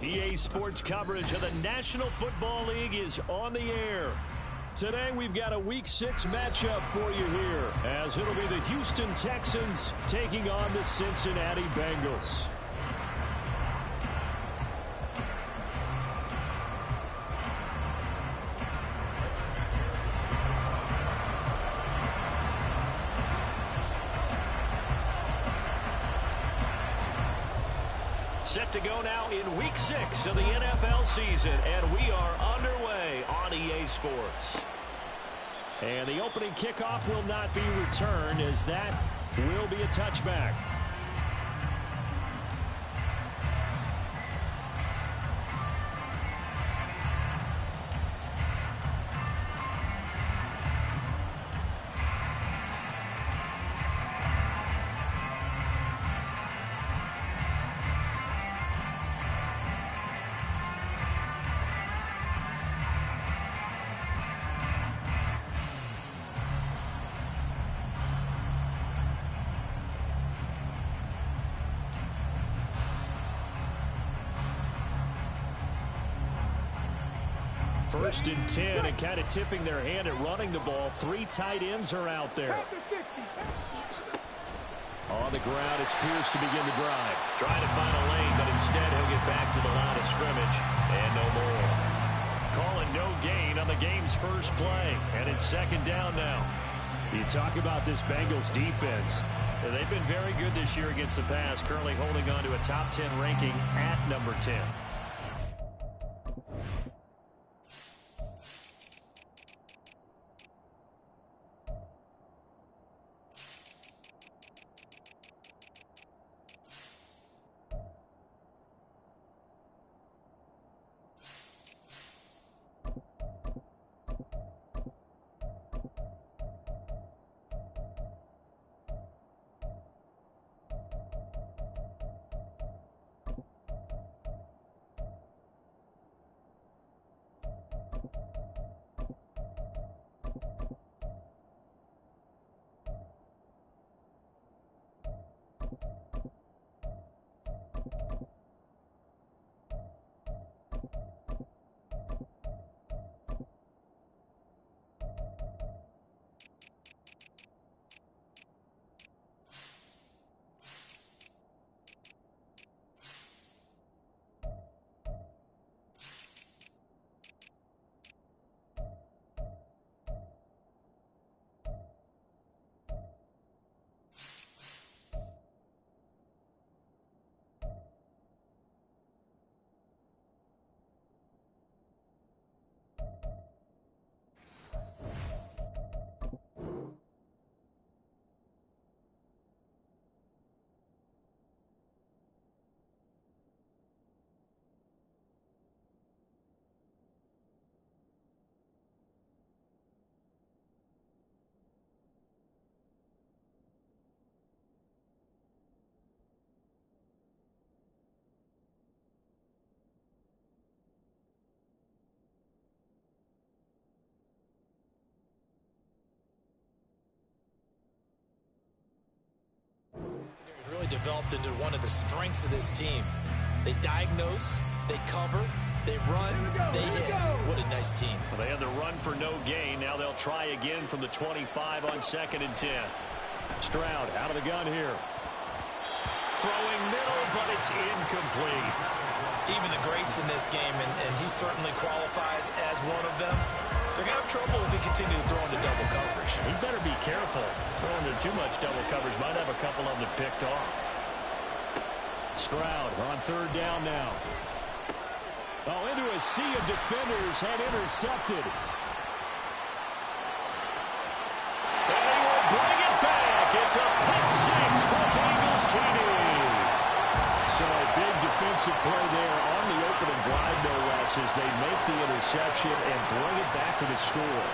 EA Sports coverage of the National Football League is on the air. Today we've got a Week 6 matchup for you here, as it'll be the Houston Texans taking on the Cincinnati Bengals. Set to go now in Week 6 of the NFL season, and we are underway on EA Sports. And the opening kickoff will not be returned, as that will be a touchback. First and 10, and kind of tipping their hand at running the ball. 3 tight ends are out there. On the ground, it's Pierce to begin the drive. Trying to find a lane, but instead he'll get back to the line of scrimmage. And no more. Calling no gain on the game's first play. And it's second down now. You talk about this Bengals defense. They've been very good this year against the pass, currently holding on to a top 10 ranking at number 10. Really developed into one of the strengths of this team. They diagnose, they cover, they run, they hit. What a nice team. Well, they had the run for no gain. Now they'll try again from the 25 on 2nd and 10. Stroud out of the gun here. Throwing middle, but it's incomplete. Even the greats in this game, and he certainly qualifies as one of them, they're going to have trouble if he continues to throw into double coverage. He better be careful. Throwing into too much double coverage might have a couple of them picked off. Stroud on 3rd down now. Oh, into a sea of defenders and intercepted. And he will bring it back. It's a pick 6 for Bengals TD. So a big defensive play there on the opening drive, no less, as they make the interception and bring it back for the score.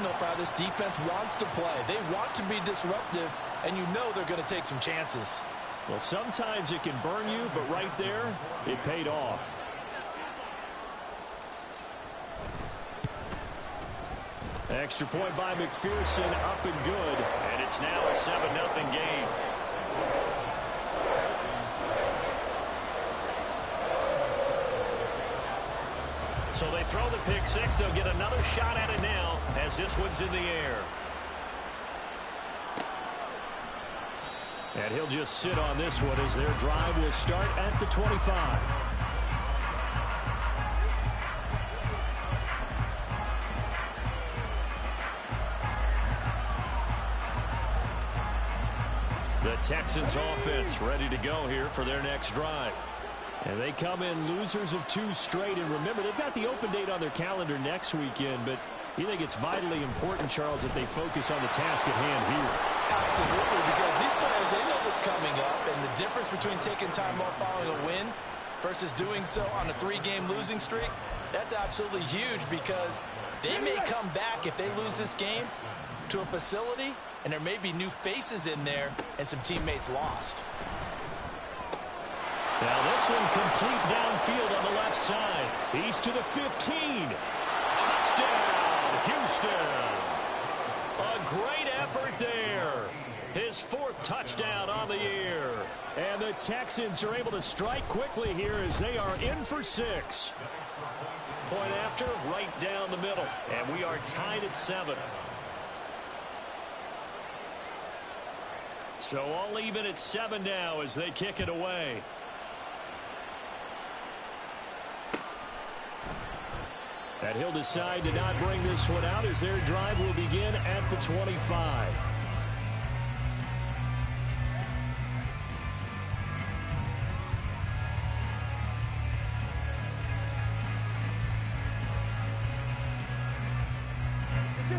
signal for how this defense wants to play. They want to be disruptive, and you know they're going to take some chances. Well, sometimes it can burn you, but right there, it paid off. Extra point by McPherson, up and good. And it's now a 7-0 game. So they throw the pick six. They'll get another shot at it now as this one's in the air. And he'll just sit on this one as their drive will start at the 25. The Texans offense ready to go here for their next drive. And they come in losers of 2 straight. And remember, they've got the open date on their calendar next weekend. But you think it's vitally important, Charles, that they focus on the task at hand here? Absolutely, because these players, they know what's coming up. And the difference between taking time off following a win versus doing so on a 3-game losing streak, that's absolutely huge because they may come back if they lose this game to a facility, and there may be new faces in there and some teammates lost. Now this one complete downfield on the left side. He's to the 15. Touchdown, Houston. A great effort there. His 4th touchdown on the year. And the Texans are able to strike quickly here as they are in for 6. Point after, right down the middle. And we are tied at 7. So all even at 7 now as they kick it away. And he'll decide to not bring this one out as their drive will begin at the 25.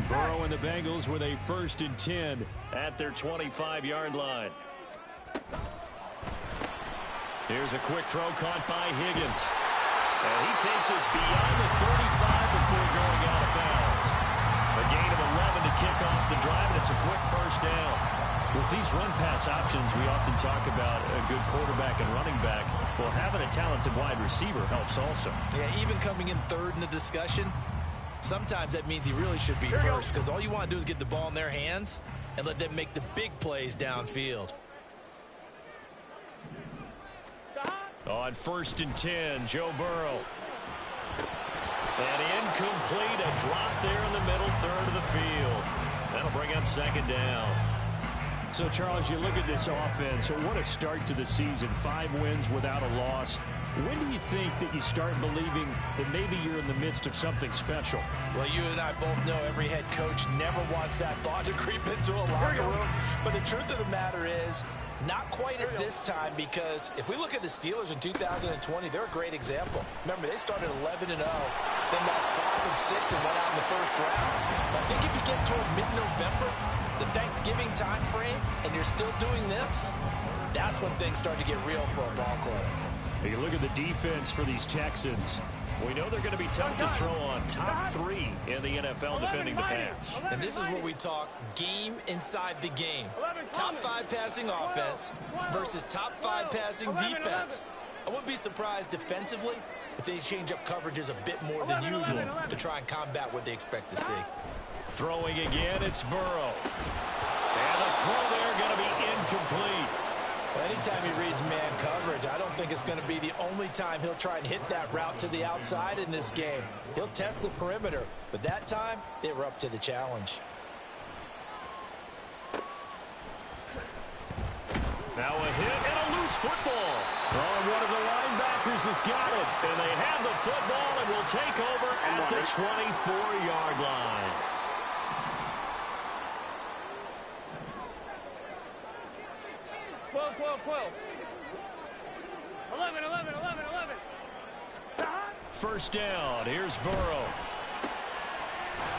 Burrow and the Bengals with a 1st and 10 at their 25-yard line. Here's a quick throw caught by Higgins. And he takes us beyond the 35 before going out of bounds. A gain of 11 to kick off the drive, and it's a quick 1st down. With these run-pass options, we often talk about a good quarterback and running back. Well, having a talented wide receiver helps also. Yeah, even coming in 3rd in the discussion, sometimes that means he really should be first because all you want to do is get the ball in their hands and let them make the big plays downfield. On 1st and 10, Joe Burrow. And incomplete, a drop there in the middle 3rd of the field. That'll bring up 2nd down. So, Charles, you look at this offense, so what a start to the season. 5 wins without a loss. When do you think that you start believing that maybe you're in the midst of something special? Well, you and I both know every head coach never wants that thought to creep into a locker room. But the truth of the matter is, not quite at this time, because if we look at the Steelers in 2020, they're a great example. Remember, they started 11-0, then lost 5 and 6 and went out in the 1st round. But I think if you get toward mid-November, the Thanksgiving time frame, and you're still doing this, that's when things start to get real for a ball club. You look at the defense for these Texans. We know they're going to be tough to throw on. Top 3 in the NFL defending the pass. And this is where we talk game inside the game. Top 5 passing offense versus top 5 passing defense. I wouldn't be surprised defensively if they change up coverages a bit more than usual to try and combat what they expect to see. Throwing again, it's Burrow. And the throw there going to be incomplete. Well, anytime he reads man coverage, I don't think it's going to be the only time he'll try and hit that route to the outside in this game. He'll test the perimeter, but that time, they were up to the challenge. Now a hit and a loose football. Oh, one of the linebackers has got it. And they have the football and will take over at the 24-yard line. First down. Here's Burrow.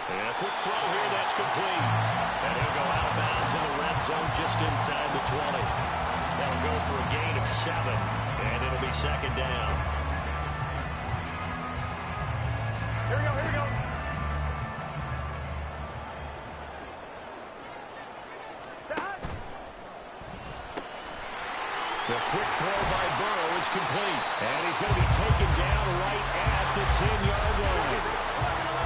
And a quick throw here. That's complete. And he'll go out of bounds in the red zone just inside the 20. That'll go for a gain of 7. And it'll be 2nd down. Here we go. The quick throw by Burrow is complete. And he's going to be taken down right at the 10-yard line.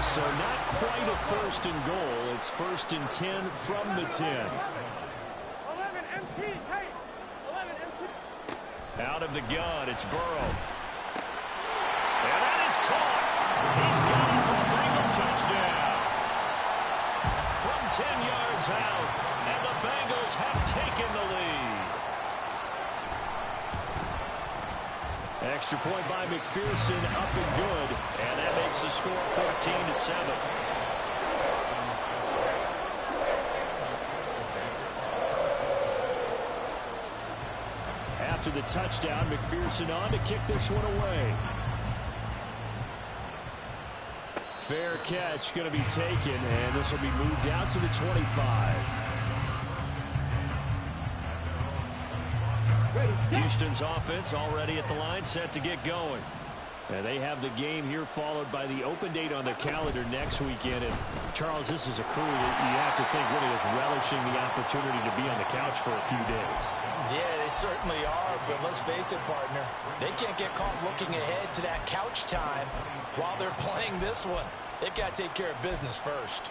So not quite a first and goal. It's first and 10 from the 10. 11 MT, hey! 11 MT. Out of the gun, it's Burrow. And that is caught. He's got it for a Bengal touchdown. From 10 yards out, and the Bengals have taken the lead. Extra point by McPherson, up and good. And that makes the score 14-7. After the touchdown, McPherson on to kick this one away. Fair catch going to be taken, and this will be moved out to the 25. Houston's offense already at the line, set to get going. And they have the game here followed by the open date on their calendar next weekend. And Charles, this is a crew that you have to think really is relishing the opportunity to be on the couch for a few days. Yeah, they certainly are, but let's face it, partner. They can't get caught looking ahead to that couch time while they're playing this one. They've got to take care of business first.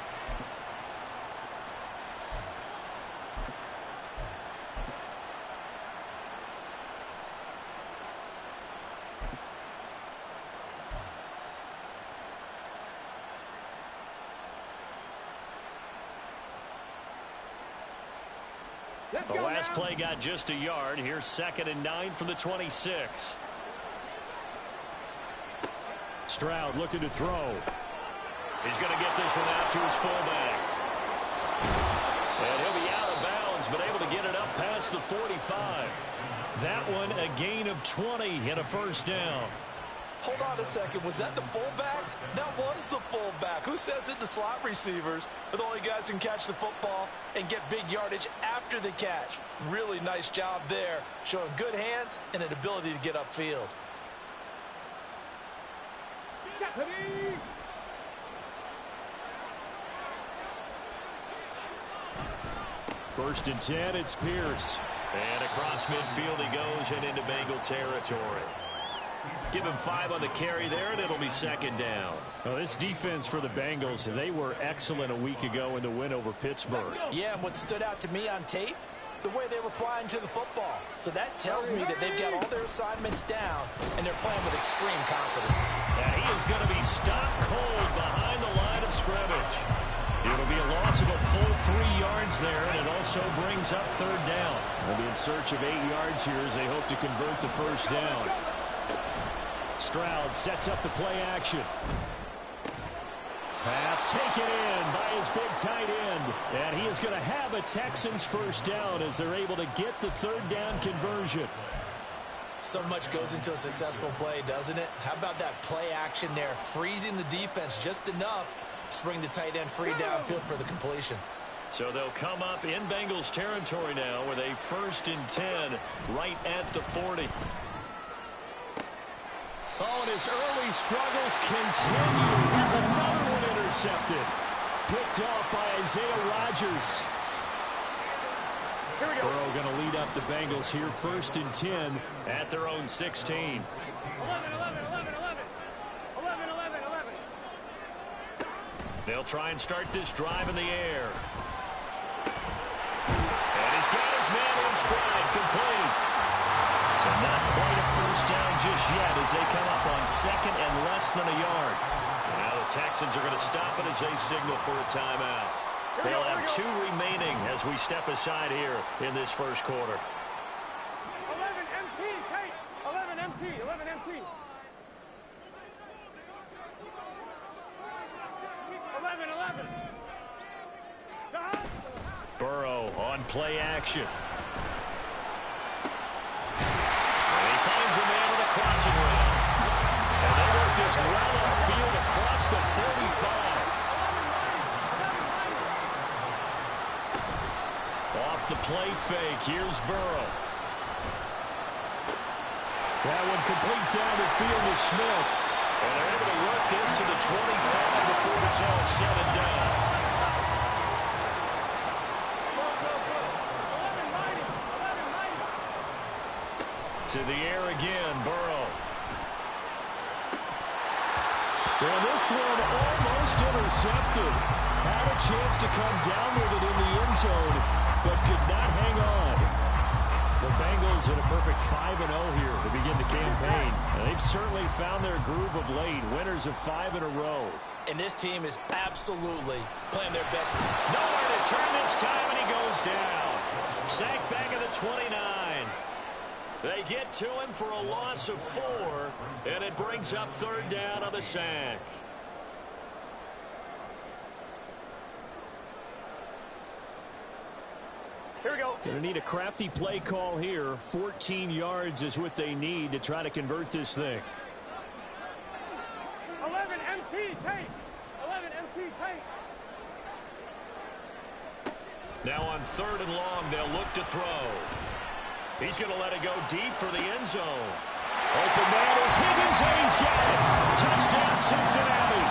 The last play got just a yard. Here's 2nd and 9 from the 26. Stroud looking to throw. He's going to get this one out to his fullback. And he'll be out of bounds, but able to get it up past the 45. That one a gain of 20 and a first down. Hold on a second. Was that the fullback? That was the fullback. Who says it? The slot receivers are the only guys who can catch the football and get big yardage after the catch. Really nice job there, showing good hands and an ability to get upfield. First and 10, it's Pierce. And across midfield he goes and into Bengal territory. Give him 5 on the carry there, and it'll be 2nd down. Well, this defense for the Bengals, they were excellent a week ago in the win over Pittsburgh. Yeah, and what stood out to me on tape, the way they were flying to the football. So that tells me that they've got all their assignments down, and they're playing with extreme confidence. And he is going to be stopped cold behind the line of scrimmage. It'll be a loss of a full 3 yards there, and it also brings up 3rd down. They'll be in search of 8 yards here as they hope to convert the first down. Stroud sets up the play action. Pass taken in by his big tight end. And he is going to have a Texans first down as they're able to get the 3rd down conversion. So much goes into a successful play, doesn't it? How about that play action there, freezing the defense just enough to bring the tight end free downfield for the completion. So they'll come up in Bengals territory now with a 1st and 10 right at the 40. Oh, and his early struggles continue. Here's another one intercepted. Picked off by Isaiah Rodgers. Burrow going to lead up the Bengals here 1st and 10 at their own 16. 11, 11, 11, 11. 11, 11, 11. They'll try and start this drive in the air. And he's got his man in stride, complete. So not quite a first down just yet as they come up on 2nd and less than a yard. Now the Texans are going to stop it as they signal for a timeout. They'll have 2 remaining as we step aside here in this first quarter. 11 MT, Kate. 11 MT, 11 MT. 11, 11. Burrow on play action. Finds a man with a crossing route. And they work this well upfield across the 45. Off the play fake, here's Burrow. That one complete down the field to Smith. And they're able to work this to the 25 before it's all said and done. To the air again, Burrow. And this one almost intercepted. Had a chance to come down with it in the end zone, but could not hang on. The Bengals in a perfect 5-0 here to begin the campaign. And they've certainly found their groove of late. Winners of 5 in a row. And this team is absolutely playing their best. Nowhere to turn this time, and he goes down. Sacked back at the 29. They get to him for a loss of 4, and it brings up 3rd down on the sack. Here we go. Going to need a crafty play call here. 14 yards is what they need to try to convert this thing. 11 MT tape. 11 MT tape. Now on 3rd and long, they'll look to throw. He's going to let it go deep for the end zone. Open man is Higgins, and he's got it. Touchdown, Cincinnati.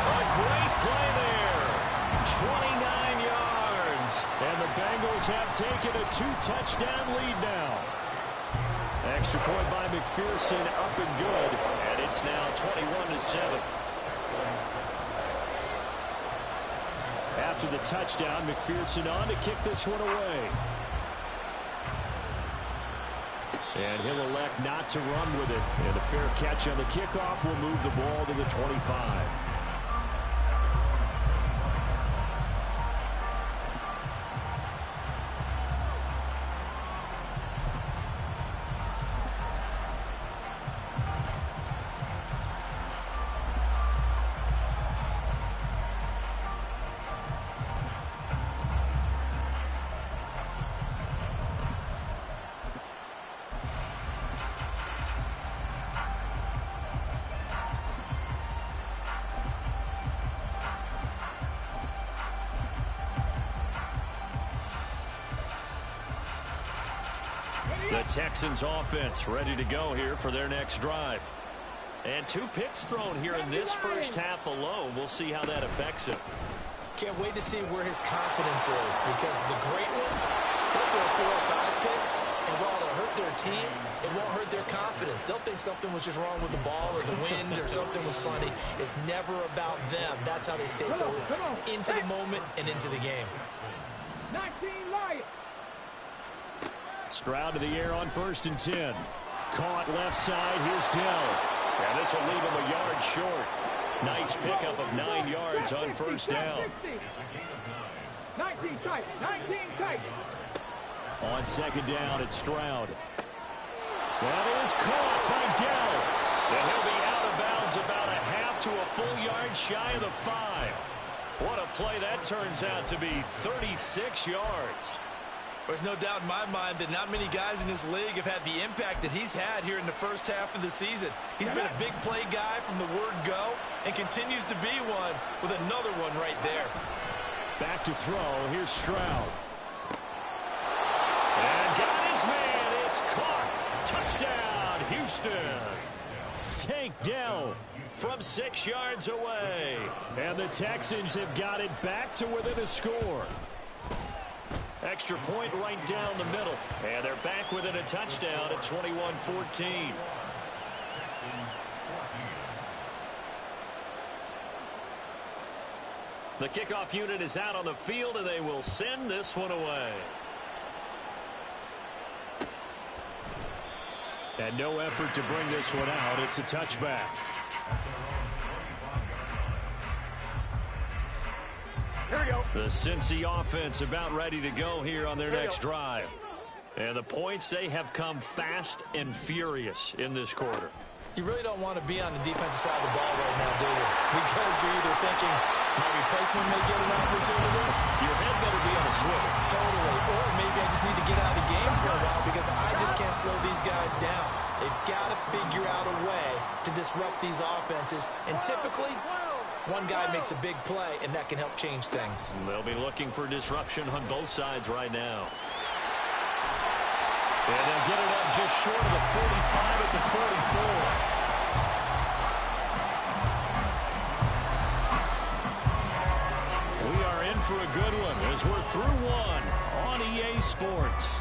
A great play there. 29 yards. And the Bengals have taken a 2-touchdown lead now. Extra point by McPherson, up and good. And it's now 21-7. After the touchdown, McPherson on to kick this one away. And he'll elect not to run with it. And a fair catch on the kickoff will move the ball to the 25. The Texans offense ready to go here for their next drive. And 2 picks thrown here in this first half alone. We'll see how that affects him. Can't wait to see where his confidence is, because the great ones, they'll throw 4 or 5 picks, and while it'll hurt their team, it won't hurt their confidence. They'll think something was just wrong with the ball or the wind or something was funny. It's never about them. That's how they stay so into the moment and into the game. 19 Lions. Stroud to the air on 1st and 10. Caught left side. Here's Dell. And this will leave him a yard short. Nice pickup of 9 yards on 1st down. 19 tight. 19 tight. On 2nd down, it's Stroud. That is caught by Dell. And he'll be out of bounds about a half to a full yard shy of the 5. What a play that turns out to be. 36 yards. There's no doubt in my mind that not many guys in this league have had the impact that he's had here in the first half of the season. He's been a big play guy from the word go and continues to be one with another one right there. Back to throw. Here's Stroud. And got his man. It's caught. Touchdown, Houston. Tank Dell from 6 yards away. And the Texans have got it back to within a score. Extra point right down the middle. And they're back within a touchdown at 21-14. The kickoff unit is out on the field, and they will send this one away. And no effort to bring this one out. It's a touchback. Here we go. The Cincy offense about ready to go here on their next drive. And the points, they have come fast and furious in this quarter. You really don't want to be on the defensive side of the ball right now, do you? Because you're either thinking my replacement may get an opportunity. Your head better be on a swivel. Totally. Or maybe I just need to get out of the game for a while because I just can't slow these guys down. They've got to figure out a way to disrupt these offenses. And typically, one guy makes a big play, and that can help change things. They'll be looking for disruption on both sides right now. And they'll get it up just short of the 45 at the 44. We are in for a good one as we're through one on EA Sports.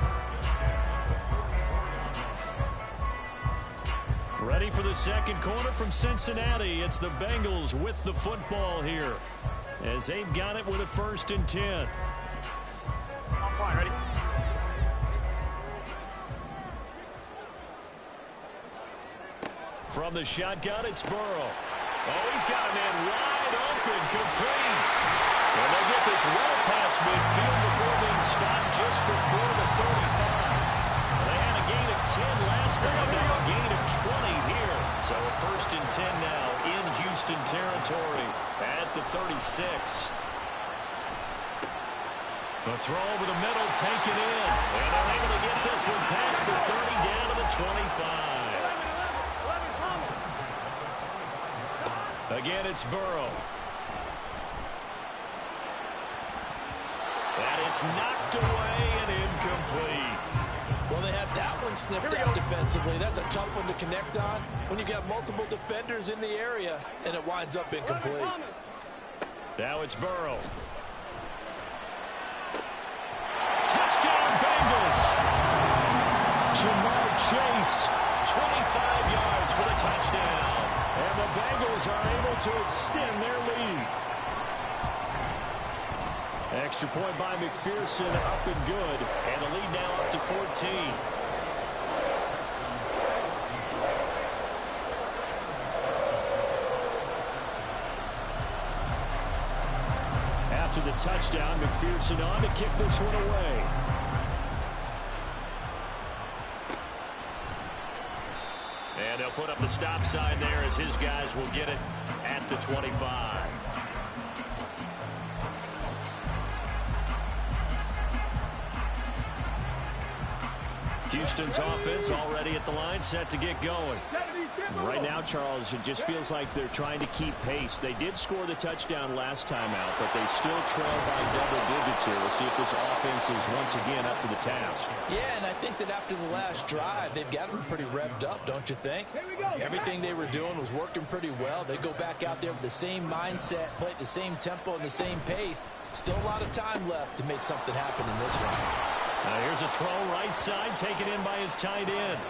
Ready for the second quarter from Cincinnati. It's the Bengals with the football here, as they've got it with a 1st and 10. On point, ready? From the shotgun, it's Burrow. Oh, he's got a man wide open, complete. And they get this well past midfield before being stopped just before the 35. They had a gain of 10 last time, now a gain of 20 here. So a 1st and 10 now in Houston territory at the 36. The throw over the middle, taken in. And they're able to get this one past the 30 down to the 25. Again, it's Burrow. And it's knocked away and incomplete. Well, they have that one snipped out defensively. That's a tough one to connect on when you got multiple defenders in the area, and it winds up incomplete. Now it's Burrow. Touchdown, Bengals. Jamar Chase, 25 yards for the touchdown. And the Bengals are able to extend their lead. Extra point by McPherson, up and good. And the lead now up to 14. After the touchdown, McPherson on to kick this one away. And they'll put up the stop sign there as his guys will get it at the 25. Houston's offense already at the line, set to get going. Right now, Charles, it just feels like they're trying to keep pace. They did score the touchdown last time out, but they still trail by double digits here. We'll see if this offense is once again up to the task. Yeah, and I think that after the last drive, they've got them pretty revved up, don't you think? Everything they were doing was working pretty well. They go back out there with the same mindset, play at the same tempo and the same pace. Still a lot of time left to make something happen in this one. Now here's a throw right side, taken in by his tight end.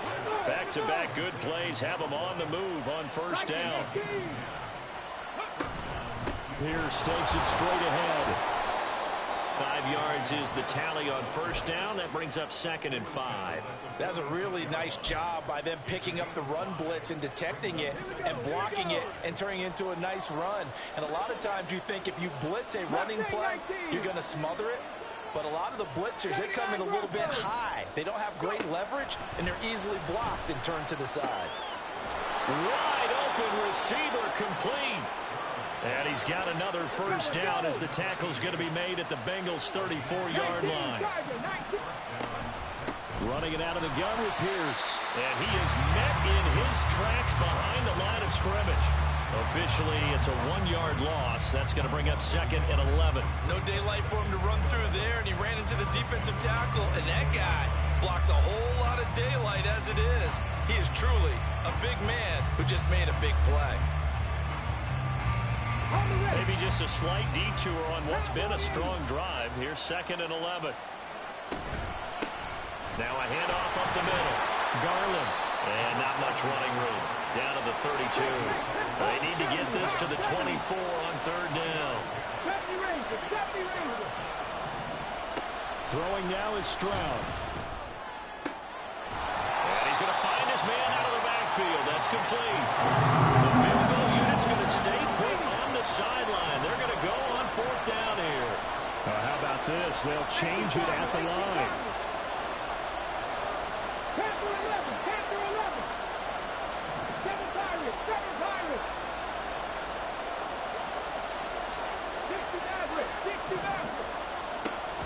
Back-to-back good plays have him on the move on 1st down. Pierce takes it straight ahead. 5 yards is the tally on 1st down. That brings up 2nd and 5. That's a really nice job by them picking up the run blitz and detecting it and blocking it and turning it into a nice run. And a lot of times you think if you blitz a running play, you're going to smother it. But a lot of the blitzers, they come in a little bit high. They don't have great leverage, and they're easily blocked and turned to the side. Wide open receiver, complete. And he's got another 1st down as the tackle's going to be made at the Bengals' 34-yard line. Running it out of the gun with Pierce. And he is met in his tracks behind the line of scrimmage. Officially, it's a 1-yard loss. That's going to bring up 2nd and 11. No daylight for him to run through there, and he ran into the defensive tackle, and that guy blocks a whole lot of daylight as it is. He is truly a big man who just made a big play. Maybe just a slight detour on what's been a strong drive. Here's 2nd and 11. Now a handoff up the middle. Garland. And not much running room. Down to the 32. They need to get this to the 24 on 3rd down. Throwing now is Stroud. And he's going to find his man out of the backfield. That's complete. The field goal unit's going to stay put on the sideline. They're going to go on 4th down here. How about this? They'll change it at the line.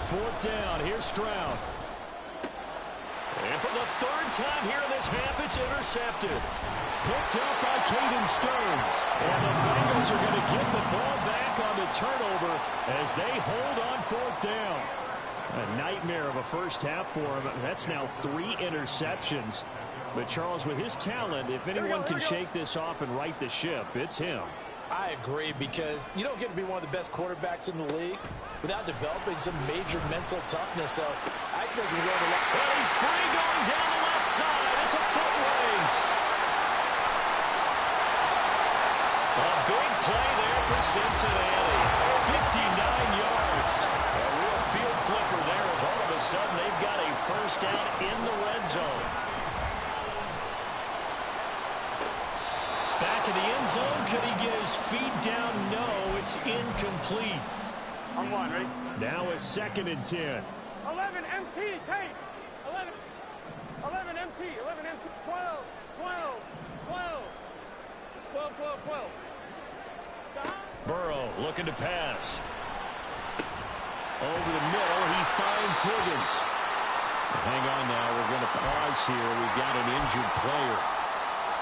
Fourth down, here's Stroud. And for the 3rd time here in this half, it's intercepted. Picked up by Caden Stearns. And the Bengals are going to get the ball back on the turnover as they hold on 4th down. A nightmare of a first half for him. That's now 3 interceptions. But Charles, with his talent, if anyone can shake this off and right the ship, it's him. I agree, because you don't get to be one of the best quarterbacks in the league without developing some major mental toughness. So I expect him to go to the left. Well, he's free going down the left side. It's a foot race. A big play there for Cincinnati. 59 yards. A real field flipper there as all of a sudden they've got a first down in the red zone. Back in the end zone. Could he get his feet down? No, it's incomplete. On one, ready? Now it's 2nd and 10. 11 MT, take. 11 MT, 11 MT, 12, 12, 12, 12, 12, 12. Burrow looking to pass. Over the middle, he finds Higgins. Hang on now, we're going to pause here. We've got an injured player.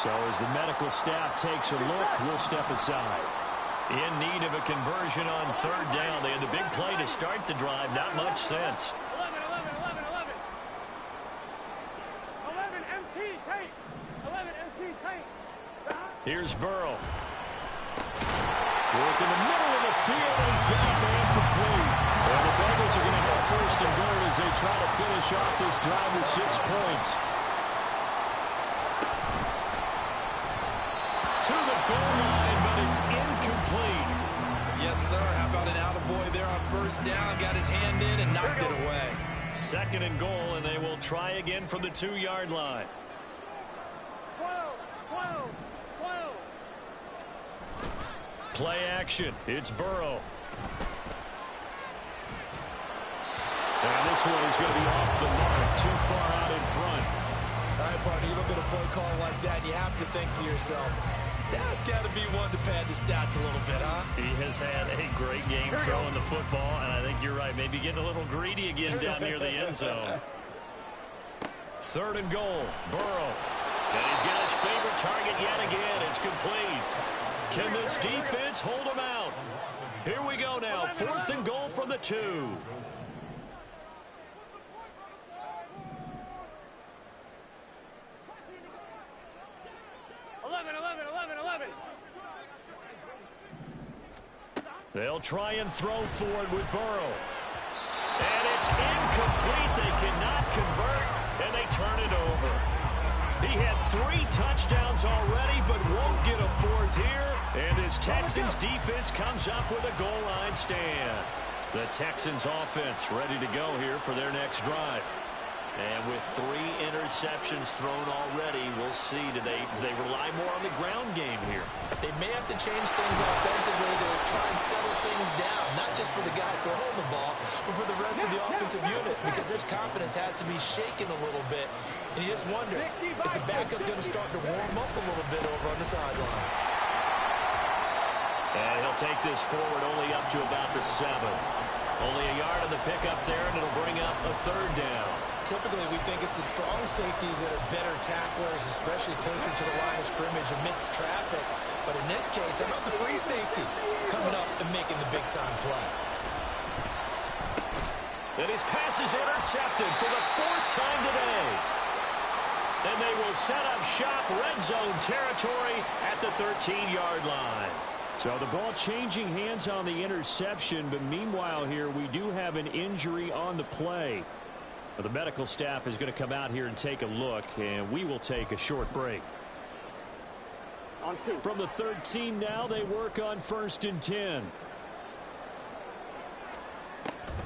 So as the medical staff takes a look, we'll step aside. In need of a conversion on 3rd down. They had the big play to start the drive. Not much sense. 11, 11, 11, 11. 11 MT, take. 11 MT, take. Here's Burrow. Work in the middle of the field, and he's got a man complete. And the Bengals are going to have 1st and goal as they try to finish off this drive with 6 points. To the goal line, but it's incomplete. Yes, sir. How about an attaboy there on 1st down? Got his hand in and knocked it away. 2nd and goal, and they will try again from the 2-yard line. 12, 12, 12. Play action. It's Burrow. And this one is going to be off the mark, too far out in front. All right, partner, you look at a play call like that, and you have to think to yourself, that's got to be one to pad the stats a little bit, huh? He has had a great game throwing the football, and I think you're right. Maybe getting a little greedy again down near the end zone. 3rd and goal. Burrow. And he's got his favorite target yet again. It's complete. Can this defense hold him out? Here we go now. 4th and goal from the 2. 11. They'll try and throw for it with Burrow. And it's incomplete. They cannot convert, and they turn it over. He had 3 touchdowns already, but won't get a 4th here. And this Texans defense comes up with a goal line stand. The Texans offense ready to go here for their next drive. And with 3 interceptions thrown already, we'll see. Do they rely more on the ground game here? They may have to change things offensively to try and settle things down, not just for the guy throwing the ball, but for the rest of the offensive unit, because their confidence has to be shaken a little bit. And you just wonder, is the backup going to start to warm up a little bit over on the sideline? And he'll take this forward only up to about the 7. Only a yard on the pickup there, and it'll bring up a 3rd down. Typically, we think it's the strong safeties that are better tacklers, especially closer to the line of scrimmage amidst traffic. But in this case, how about the free safety coming up and making the big-time play? And his pass is intercepted for the 4th time today. And they will set up shop, red zone territory at the 13-yard line. So the ball changing hands on the interception, but meanwhile here we do have an injury on the play. The medical staff is going to come out here and take a look, and we will take a short break. On 2. From the 13 now, they work on 1st and 10.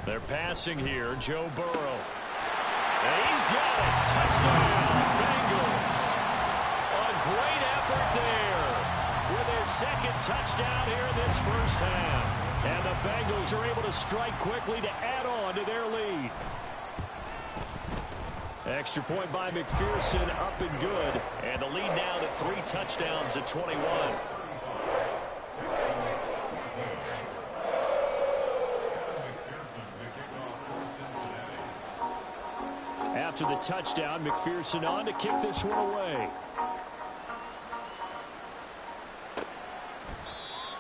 They're passing here, Joe Burrow. And he's got it. Touchdown, Bengals. A great effort there with their 2nd touchdown here in this 1st half. And the Bengals are able to strike quickly to add on to their lead. Extra point by McPherson, up and good. And the lead now to 3 touchdowns at 21. After the touchdown, McPherson on to kick this one away.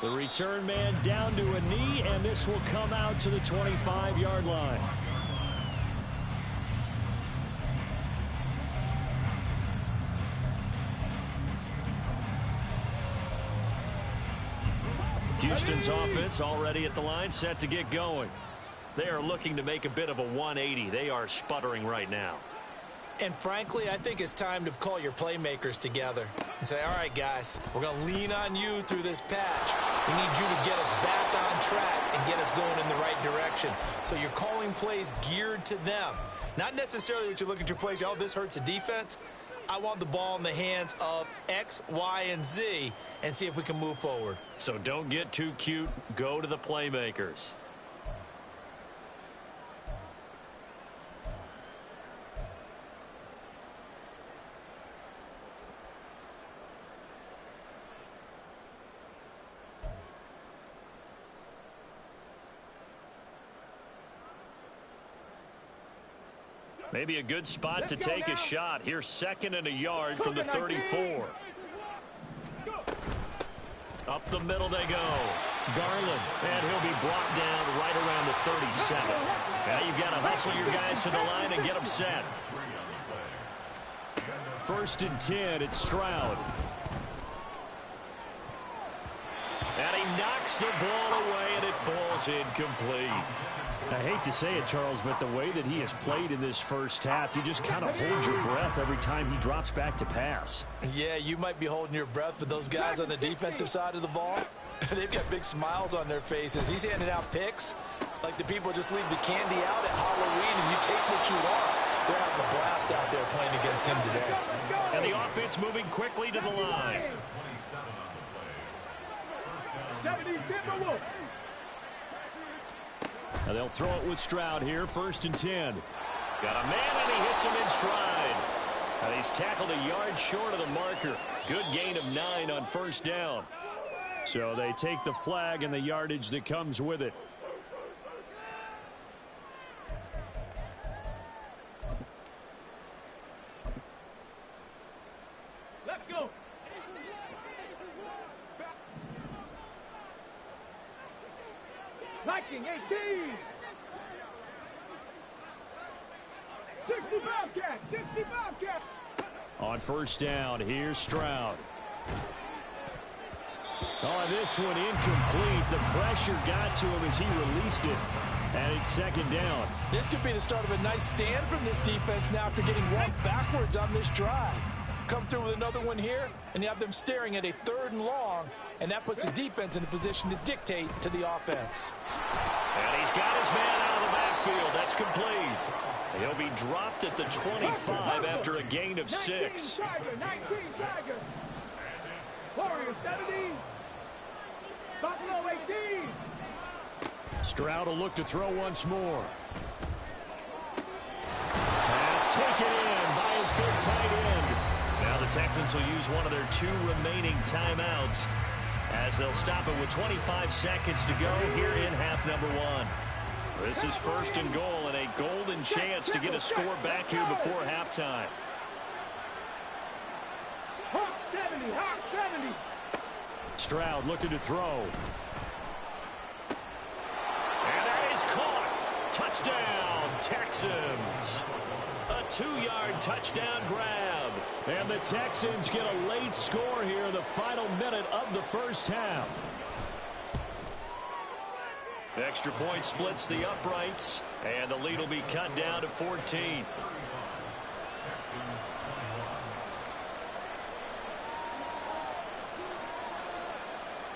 The return man down to a knee, and this will come out to the 25-yard line. Houston's offense already at the line, set to get going. They are looking to make a bit of a 180. They are sputtering right now. And frankly, I think it's time to call your playmakers together and say, all right, guys, we're going to lean on you through this patch. We need you to get us back on track and get us going in the right direction. So you're calling plays geared to them. Not necessarily what you look at your plays, oh, this hurts the defense. I want the ball in the hands of X, Y, and Z and see if we can move forward. So don't get too cute. Go to the playmakers. Maybe a good spot to take a shot. Here's 2nd and a yard from the 34. Up the middle they go. Garland, and he'll be brought down right around the 37. Now you've got to hustle your guys to the line and get them set. 1st and 10, it's Stroud. And he knocks the ball away, and it falls incomplete. I hate to say it, Charles, but the way that he has played in this first half, you just kind of hold your breath every time he drops back to pass. Yeah, you might be holding your breath, but those guys on the defensive side of the ball, they've got big smiles on their faces. He's handing out picks like the people just leave the candy out at Halloween and you take what you want. They're having a blast out there playing against him today. And the offense moving quickly to the line. Now they'll throw it with Stroud here, 1st and 10. Got a man, and he hits him in stride. And he's tackled a yard short of the marker. Good gain of 9 on 1st down. So they take the flag and the yardage that comes with it. Let's go. Viking 18. 65 catch. 65 catch. On 1st down, here's Stroud. Oh, this one incomplete. The pressure got to him as he released it. And it's 2nd down. This could be the start of a nice stand from this defense now after getting one backwards on this drive. Come through with another one here, and you have them staring at a 3rd and long, and that puts the defense in a position to dictate to the offense. And he's got his man out of the backfield. That's complete. He'll be dropped at the 25 after a gain of 6. 19 Tigers. Warriors 17. Buffalo 18. Stroud will look to throw once more. Pass taken in by his big tight end. Now the Texans will use one of their 2 remaining timeouts as they'll stop it with 25 seconds to go here in half number 1. This is 1st and goal and a golden chance to get a score back here before halftime. Hawk 70. Hawk 70. Stroud looking to throw. And that is caught. Touchdown, Texans. A 2-yard touchdown grab. And the Texans get a late score here in the final minute of the first half. Extra point splits the uprights, and the lead will be cut down to 14.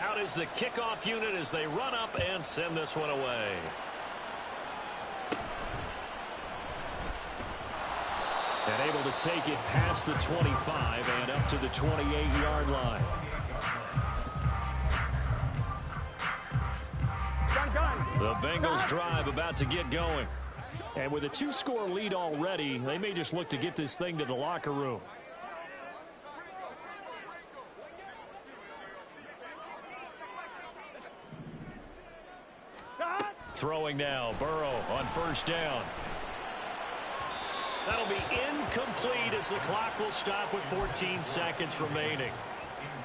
Out is the kickoff unit as they run up and send this one away. And able to take it past the 25 and up to the 28-yard line. The Bengals drive about to get going. And with a 2-score lead already, they may just look to get this thing to the locker room. Throwing now, Burrow on 1st down. That'll be incomplete as the clock will stop with 14 seconds remaining.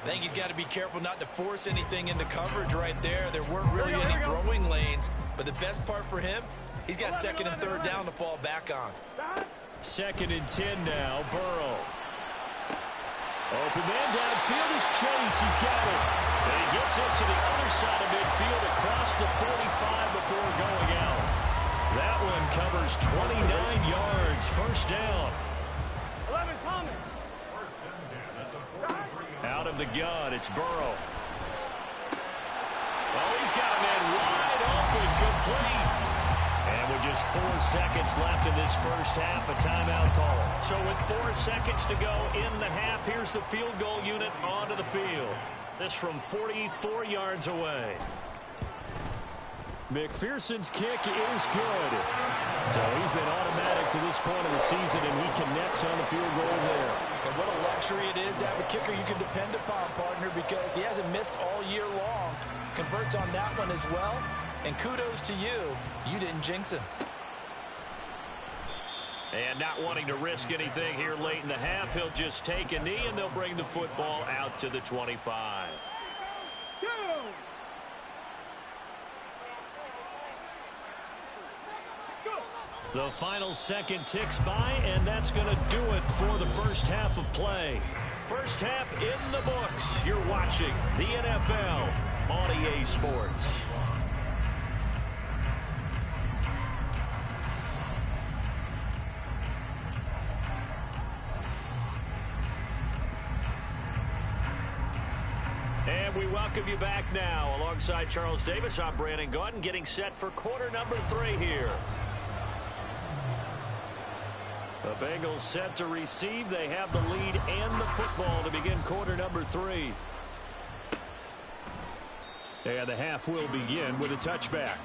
I think he's got to be careful not to force anything into coverage right there. There weren't really any throwing lanes, but the best part for him, he's got 2nd and 3rd down to fall back on. 2nd and 10 now, Burrow. Open man downfield is Chase. He's got it. And he gets us to the other side of midfield across the 45 before going out. That one covers 29 yards, 1st down. gun. It's Burrow. Oh, he's got a man wide open, complete. And with just 4 seconds left in this first half, a timeout call. So with 4 seconds to go in the half, here's the field goal unit onto the field. This from 44 yards away. McPherson's kick is good. So he's been automatic to this point of the season, and he connects on the field goal there. And what a luxury it is to have a kicker you can depend upon, partner, because he hasn't missed all year long. Converts on that one as well. And kudos to you. You didn't jinx him. And not wanting to risk anything here late in the half, he'll just take a knee, and they'll bring the football out to the 25. The final second ticks by, and that's going to do it for the first half of play. First half in the books. You're watching the NFL on EA Sports. And we welcome you back now. Alongside Charles Davis, I'm Brandon Gaudin, getting set for quarter number 3 here. The Bengals set to receive. They have the lead and the football to begin quarter number 3. And the half will begin with a touchback.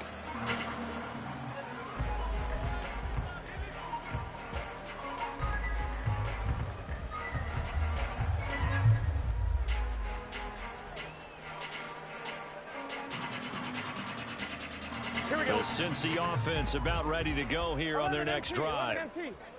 Here we go. The Cincy offense about ready to go here on their next drive.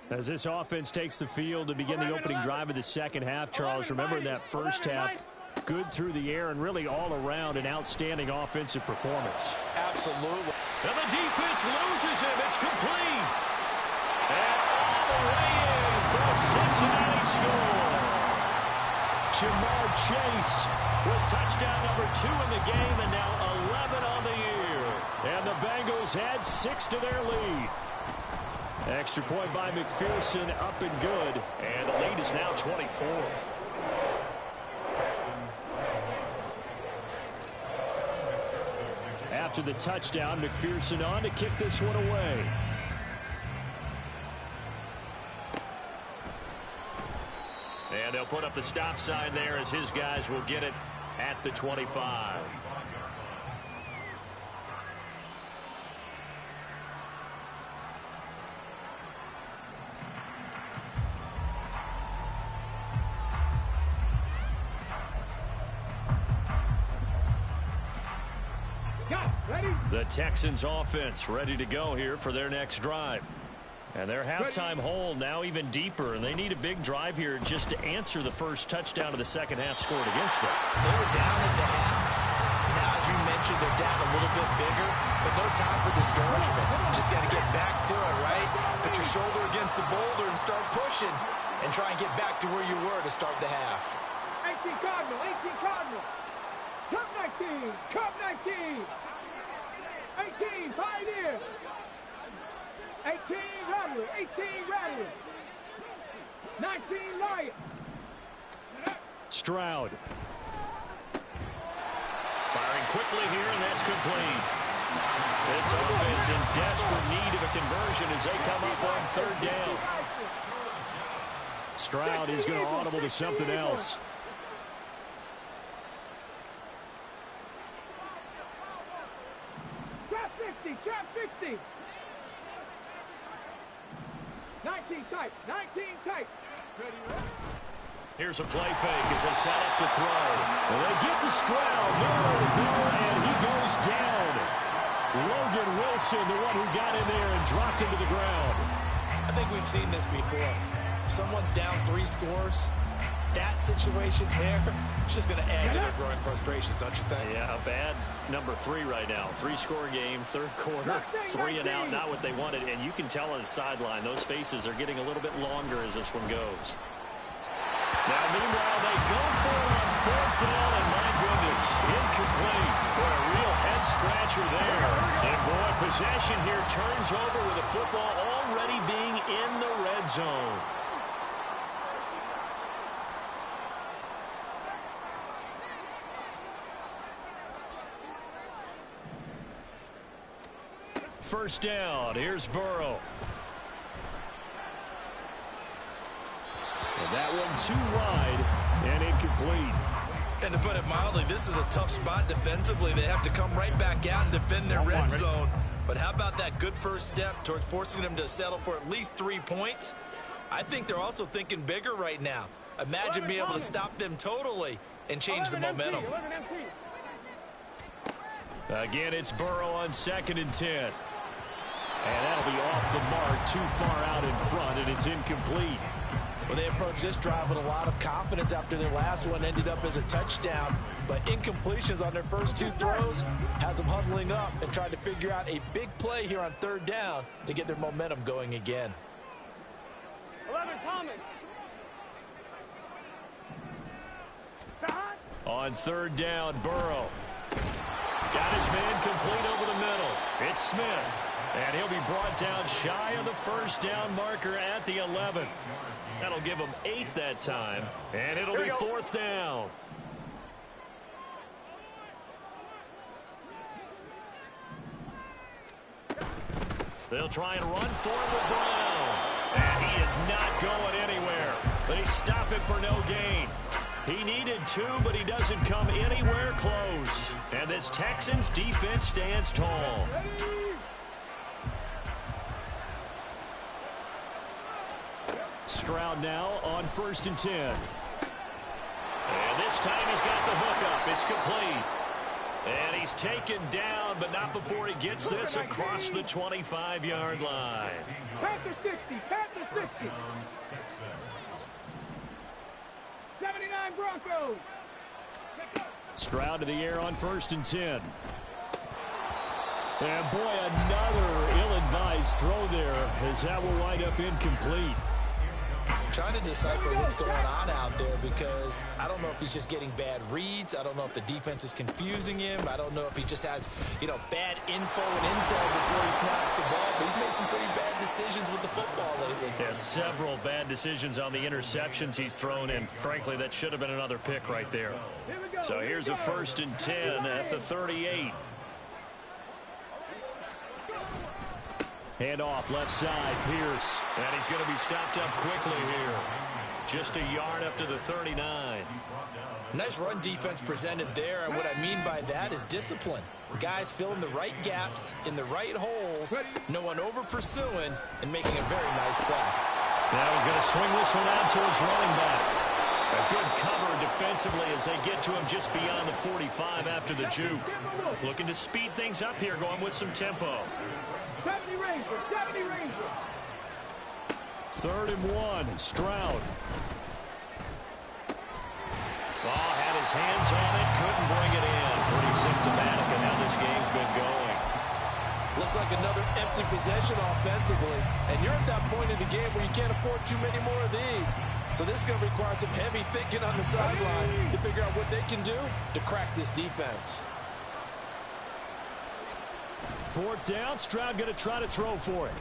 As this offense takes the field to begin the opening drive of the second half, Charles, remember in that first half, good through the air and really all around an outstanding offensive performance. Absolutely. And the defense loses him. It's complete. And all the way in for a Cincinnati score. Jamar Chase With touchdown number 2 in the game and now 11 on the year. And the Bengals add 6 to their lead. Extra point by McPherson, up and good. And the lead is now 24. After the touchdown, McPherson on to kick this one away. And they'll put up the stop sign there as his guys will get it at the 25. The Texans offense ready to go here for their next drive. And their halftime hole now even deeper, and they need a big drive here just to answer the first touchdown of the second half scored against them. They were down at the half. Now, as you mentioned, they're down a little bit bigger, but no time for discouragement. Just got to get back to it, right? Put your shoulder against the boulder and start pushing and try and get back to where you were to start the half. 18 Cardinal, 18 Cardinal. Cup 19, Cup 19. 18, Pioneer. 18, Rattler. 18, Rattler. 19, Lion. Stroud. Firing quickly here, and that's complete. This offense in desperate need of a conversion as they come up on third down. Stroud is going to audible to something else. Trap 50, trap 50. 19 tight, 19 tight. Here's a play fake as they set up to throw. Well, they get to Stroud, nowhere to go, and he goes down. Logan Wilson, the one who got in there and dropped him to the ground. I think we've seen this before. If someone's down 3 scores, that situation there, it's just going to add to their growing frustrations, don't you think? Yeah, bad number 3 right now. 3-score game, third quarter, 3 and out, not what they wanted. And you can tell on the sideline, those faces are getting a little bit longer as this one goes. Now, meanwhile, they go for it on fourth down, and my goodness, incomplete. What a real head-scratcher there. And, boy, possession here turns over with the football already being in the red zone. first down. Here's Burrow. And that one too wide and incomplete. And to put it mildly, this is a tough spot defensively. They have to come right back out and defend their red zone. But how about that good first step towards forcing them to settle for at least 3 points? I think they're also thinking bigger right now. Imagine being able to stop them totally and change the momentum. Again, it's Burrow on 2nd and 10. And that'll be off the mark, too far out in front, and it's incomplete. Well, they approached this drive with a lot of confidence after their last one ended up as a touchdown. But incompletions on their first 2 throws has them huddling up and trying to figure out a big play here on 3rd down to get their momentum going again. 11, Thomas. On 3rd down, Burrow. Got his man complete over the middle. It's Smith. And he'll be brought down shy of the first down marker at the 11. That'll give him 8 that time. And it'll be 4th down. They'll try and run for it with Brown. And he is not going anywhere. They stop it for no gain. He needed 2, but he doesn't come anywhere close. And this Texans defense stands tall. Stroud now on 1st and 10. And this time he's got the hook up. It's complete. And he's taken down, but not before he gets this across the 25-yard line. Pass the 60. Pass the 60. 79 Broncos. Stroud to the air on 1st and 10. And boy, another ill-advised throw there, as that will wind up incomplete. Trying to decipher what's going on out there, because I don't know if he's just getting bad reads. I don't know if the defense is confusing him. I don't know if he just has, bad info and intel before he snaps the ball. But he's made some pretty bad decisions with the football lately. Yeah, several bad decisions on the interceptions he's thrown in. Frankly, that should have been another pick right there. So here's a 1st and 10 at the 38. Hand off left side, Pierce. And he's going to be stopped up quickly here. Just a yard up to the 39. Nice run defense presented there, and what I mean by that is discipline. Guys filling the right gaps in the right holes, no one over-pursuing, and making a very nice play. Now he's going to swing this one out to his running back. A good cover defensively as they get to him just beyond the 45 after the juke. Looking to speed things up here, going with some tempo. 70 Rangers. 70 Rangers. 3rd and 1. Stroud. Ball had his hands on it, couldn't bring it in. Pretty symptomatic of how this game's been going. Looks like another empty possession offensively, and you're at that point in the game where you can't afford too many more of these. So this is going to require some heavy thinking on the sideline to figure out what they can do to crack this defense. 4th down, Stroud going to try to throw for it.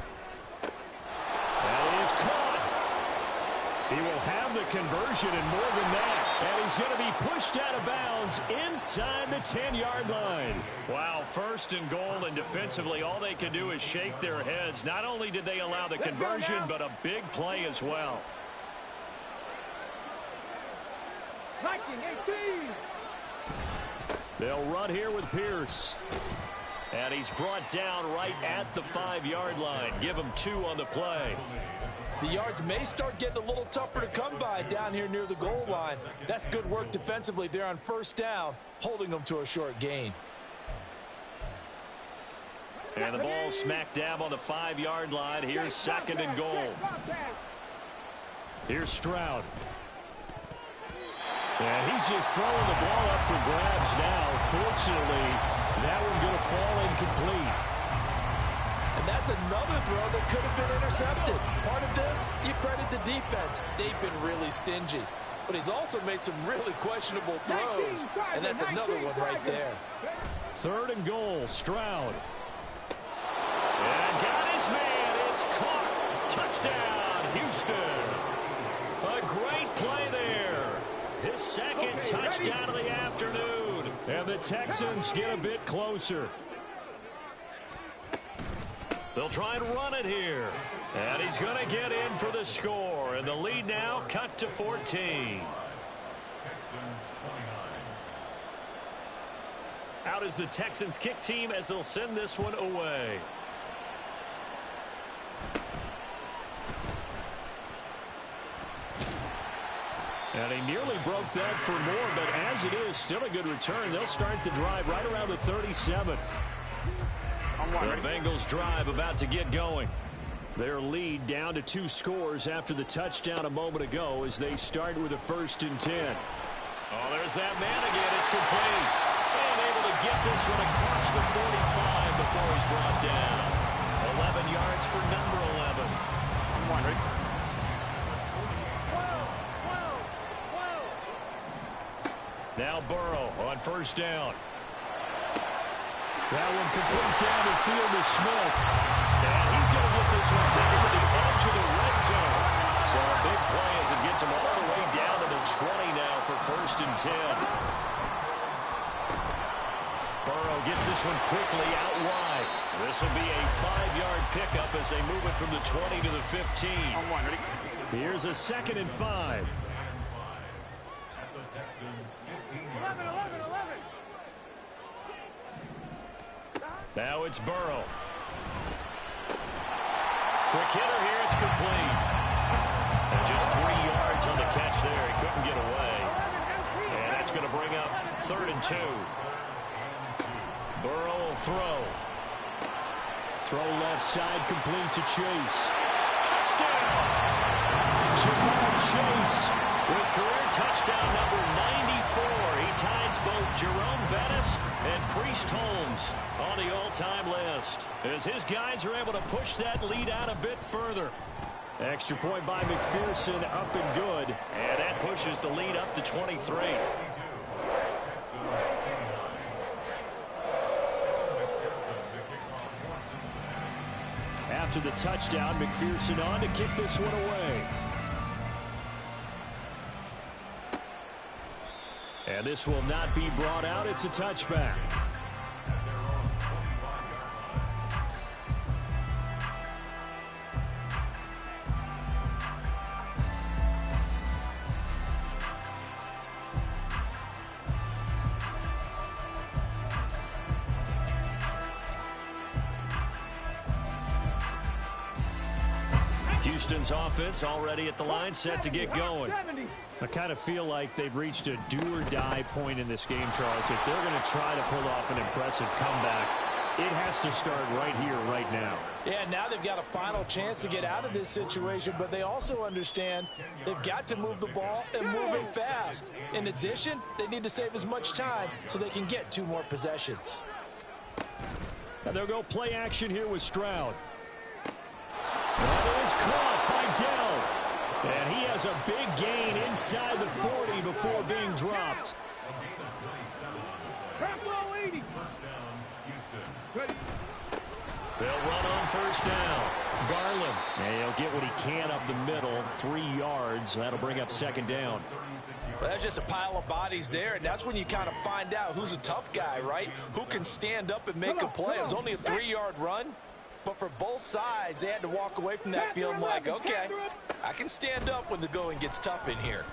That is caught. He will have the conversion and more than that. And he's going to be pushed out of bounds inside the 10-yard line. Wow, 1st and goal, and defensively all they can do is shake their heads. Not only did they allow the conversion, but a big play as well. 19-18. They'll run here with Pierce. And he's brought down right at the 5-yard line. Give him 2 on the play. The yards may start getting a little tougher to come by down here near the goal line. That's good work defensively there on 1st down, holding them to a short gain. And the ball smack dab on the 5-yard line. Here's 2nd and goal. Here's Stroud. And he's just throwing the ball up for grabs now. Fortunately, that one's going to fall incomplete. And that's another throw that could have been intercepted. Part of this, you credit the defense. They've been really stingy. But he's also made some really questionable throws. And that's another one right there. 3rd and goal, Stroud. And got his man. It's caught. Touchdown, Houston. A great play there. His 2nd touchdown of the afternoon. And the Texans get a bit closer. They'll try and run it here. And he's going to get in for the score. And the lead now cut to 14. Out is the Texans kick team as they'll send this one away. And he nearly broke that for more, but as it is, still a good return. They'll start the drive right around the 37. The Bengals drive about to get going. Their lead down to 2 scores after the touchdown a moment ago as they start with a 1st and 10. Oh, there's that man again. It's complete. And able to get this one across the 45 before he's brought down. 11 yards for number 11. I'm wondering. Now Burrow on 1st down. That one complete down the field to Smith. And he's going to get this one down to the edge of the red zone. So a big play as it gets him all the way down to the 20 now for 1st and 10. Burrow gets this one quickly out wide. This will be a 5-yard pickup as they move it from the 20 to the 15. Here's a 2nd and 5. 11. Now it's Burrow. Quick hitter here, it's complete. And just 3 yards on the catch there. He couldn't get away. And that's going to bring up 3rd and 2. Burrow will throw. Throw left side, complete to Chase. Touchdown! Jamar Chase with career touchdown number 94. He ties both Jerome Bettis and Priest Holmes on the all-time list as his guys are able to push that lead out a bit further. Extra point by McPherson, up and good. And that pushes the lead up to 23. After the touchdown, McPherson on to kick this one away. And this will not be brought out. It's a touchback. Houston's offense already at the line, set to get going. I kind of feel like they've reached a do-or-die point in this game, Charles. If they're going to try to pull off an impressive comeback, it has to start right here, right now. Yeah, now they've got a final chance to get out of this situation, but they also understand they've got to move the ball and move it fast. In addition, they need to save as much time so they can get 2 more possessions. And they'll go play action here with Stroud. That is caught by Dell. And he has a big gain inside the 40 before being dropped. They'll run on 1st down. Garland. And he'll get what he can up the middle. 3 yards. That'll bring up 2nd down. Well, that's just a pile of bodies there, and that's when you kind of find out who's a tough guy, right? Who can stand up and make a play. It was only a 3-yard run. But for both sides, they had to walk away from that feeling like, okay, I can stand up when the going gets tough in here.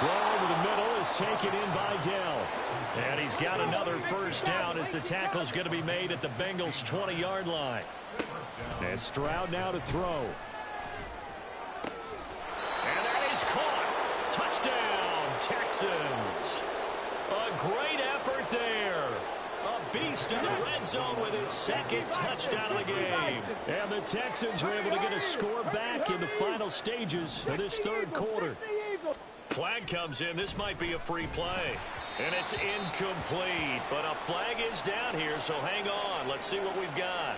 Throw over the middle is taken in by Dell. And he's got another 1st down as the tackle's going to be made at the Bengals' 20-yard line. And Stroud now to throw. And that is caught. Touchdown, Texans. A great effort there. A beast in the red zone with his 2nd touchdown of the game. And the Texans are able to get a score back in the final stages of this 3rd quarter. Flag comes in. This might be a free play. And it's incomplete. But a flag is down here, so hang on. Let's see what we've got.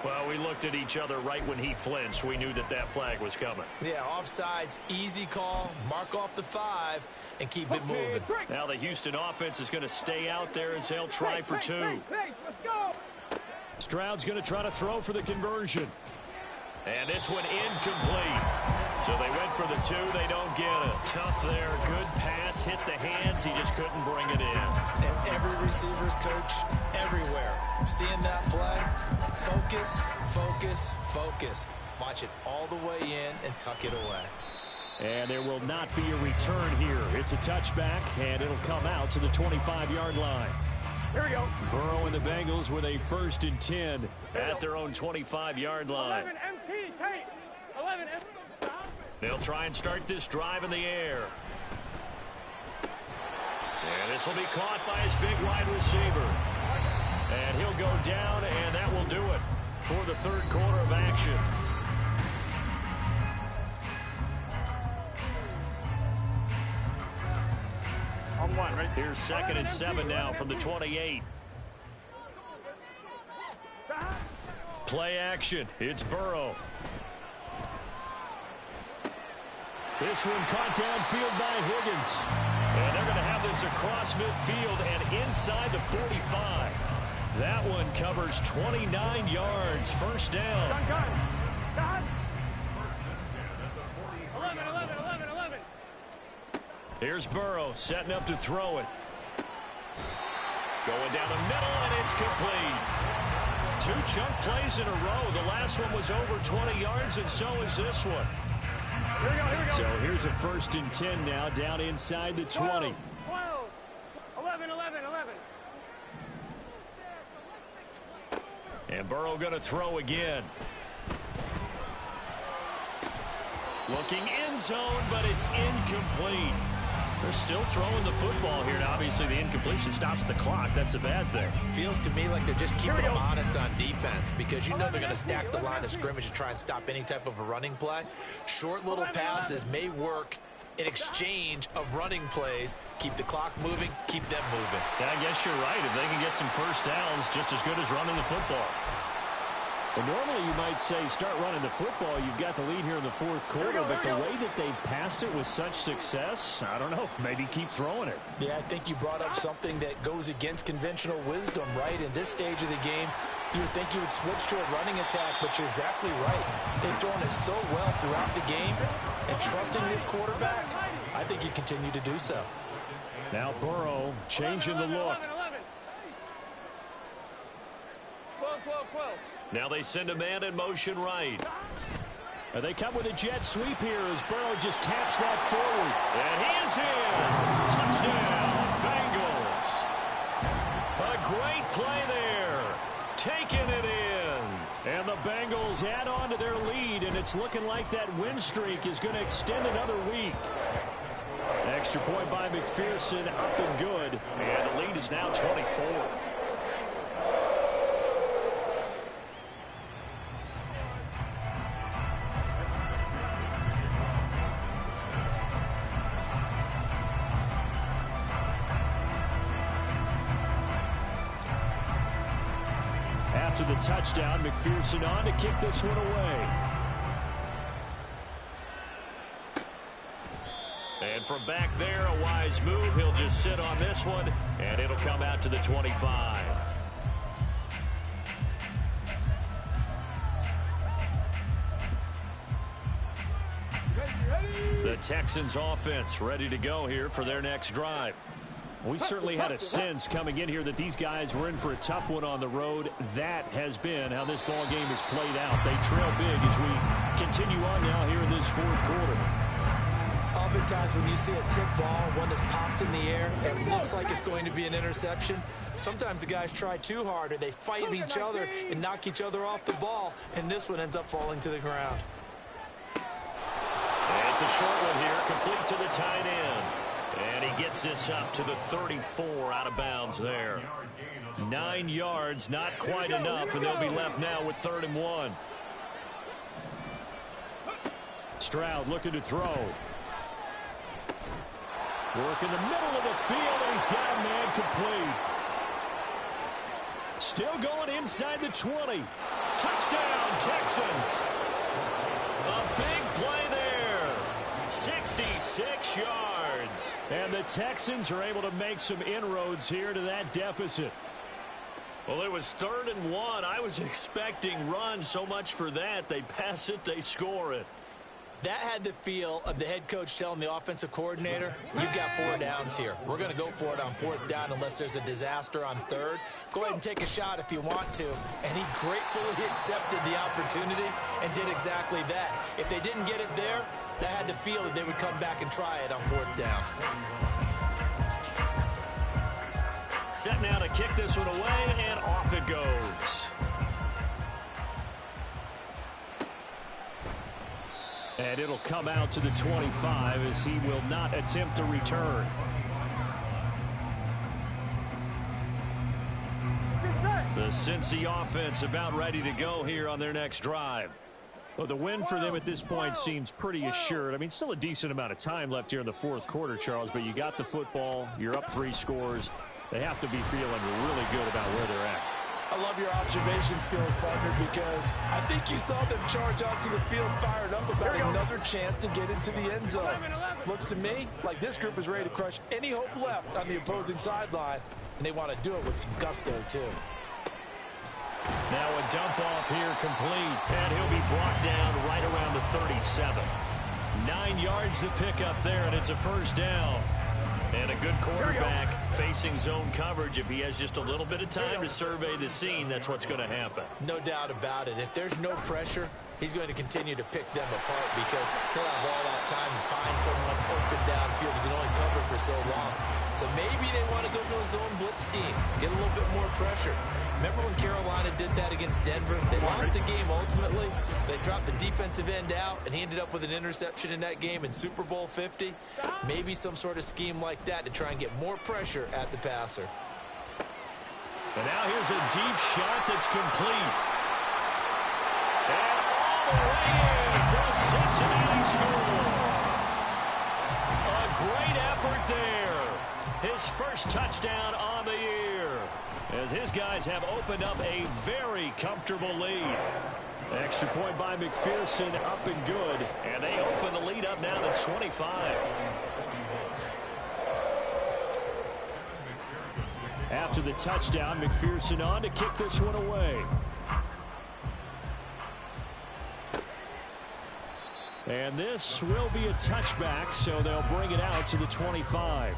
Well, we looked at each other right when he flinched. We knew that that flag was coming. Yeah, offsides, easy call. Mark off the 5 and keep it moving. Now the Houston offense is going to stay out there as they'll try for 2. Stroud's going to try to throw for the conversion. And this one incomplete. So they went for the 2. They don't get it. Tough there. Good pass. Hit the hands. He just couldn't bring it in. And every receiver's coach everywhere. Seeing that play, focus, focus, focus. Watch it all the way in and tuck it away. And there will not be a return here. It's a touchback, and it'll come out to the 25-yard line. Here we go. Burrow and the Bengals with a 1st and 10 at their own 25-yard line. 11 MT, Tate. 11 MT. They'll try and start this drive in the air. And this will be caught by his big wide receiver. And he'll go down, and that will do it for the 3rd quarter of action. On 1, right? Here's 2nd and 7 now from the 28. Play action. It's Burrow. This one caught downfield by Higgins. And they're going to have this across midfield and inside the 45. That one covers 29 yards. 1st down. Gun. 11. Here's Burrow setting up to throw it. Going down the middle, and it's complete. 2 chunk plays in a row. The last one was over 20 yards, and so is this one. Here we go. So here's a 1st and 10 now down inside the 20. 12. 11. And Burrow going to throw again. Looking end zone, but it's incomplete. They're still throwing the football here. Now, obviously, the incompletion stops the clock. That's a bad thing. Feels to me like they're just keeping them honest on defense because you know they're going to stack the line of scrimmage and try and stop any type of a running play. Short little passes may work in exchange of running plays. Keep the clock moving, keep them moving. Yeah, I guess you're right. If they can get some 1st downs, just as good as running the football. Well, normally you might say start running the football. You've got the lead here in the 4th quarter, but the way that they've passed it with such success, I don't know, maybe keep throwing it. Yeah, I think you brought up something that goes against conventional wisdom, right? In this stage of the game, you would think you would switch to a running attack, but you're exactly right. They've thrown it so well throughout the game, and trusting this quarterback, I think you continue to do so. Now Burrow changing the look. 12. Now they send a man in motion right. And they come with a jet sweep here as Burrow just taps that forward. And he is in. Touchdown, Bengals. A great play there. Taking it in. And the Bengals add on to their lead, and it's looking like that win streak is going to extend another week. Extra point by McPherson, up and good. And the lead is now 24. After the touchdown, McPherson on to kick this one away. And from back there, a wise move. He'll just sit on this one, and it'll come out to the 25. The Texans offense ready to go here for their next drive. We certainly had a sense coming in here that these guys were in for a tough one on the road. That has been how this ball game has played out. They trail big as we continue on now here in this 4th quarter. Oftentimes when you see a tip ball, one that's popped in the air, it looks like it's going to be an interception. Sometimes the guys try too hard or they fight with each other and knock each other off the ball, and this one ends up falling to the ground. And it's a short one here, complete to the tight end. And he gets this up to the 34 out of bounds there. 9 yards, not quite enough, and they'll be left now with 3rd and 1. Stroud looking to throw. Work in the middle of the field, and he's got a man complete. Still going inside the 20. Touchdown, Texans. A big play there. 66 yards. And the Texans are able to make some inroads here to that deficit. Well, it was 3rd and 1. I was expecting run. So much for that. They pass it, they score it. That had the feel of the head coach telling the offensive coordinator, you've got 4 downs here. We're going to go for it on 4th down unless there's a disaster on 3rd. Go ahead and take a shot if you want to. And he gratefully accepted the opportunity and did exactly that. If they didn't get it there, that had the feel that they would come back and try it on 4th down. Set now to kick this one away, and off it goes. And it'll come out to the 25 as he will not attempt to return. The Cincy offense about ready to go here on their next drive. Well, the win for them at this point seems pretty assured. I mean, still a decent amount of time left here in the 4th quarter, Charles, but you got the football, you're up 3 scores. They have to be feeling really good about where they're at. I love your observation skills, partner, because I think you saw them charge onto the field fired up about another chance to get into the end zone. Looks to me like this group is ready to crush any hope left on the opposing sideline, and they want to do it with some gusto, too. Now a dump off here complete, and he'll be brought down right around the 37. 9 yards to pick up there, and it's a 1st down. And a good quarterback facing zone coverage. If he has just a little bit of time to survey the scene, that's what's going to happen. No doubt about it. If there's no pressure, he's going to continue to pick them apart because he'll have all that time to find someone open downfield. He can only cover for so long. So maybe they want to go to a zone blitz scheme, get a little bit more pressure. Remember when Carolina did that against Denver? They lost the game ultimately. They dropped the defensive end out, and he ended up with an interception in that game in Super Bowl 50. Maybe some sort of scheme like that to try and get more pressure at the passer. And now here's a deep shot that's complete. And all the way in for a Cincinnati score. A great effort there. His first touchdown on the year, as his guys have opened up a very comfortable lead. Extra point by McPherson, up and good. And they open the lead up now to 25. After the touchdown, McPherson on to kick this one away. And this will be a touchback, so they'll bring it out to the 25.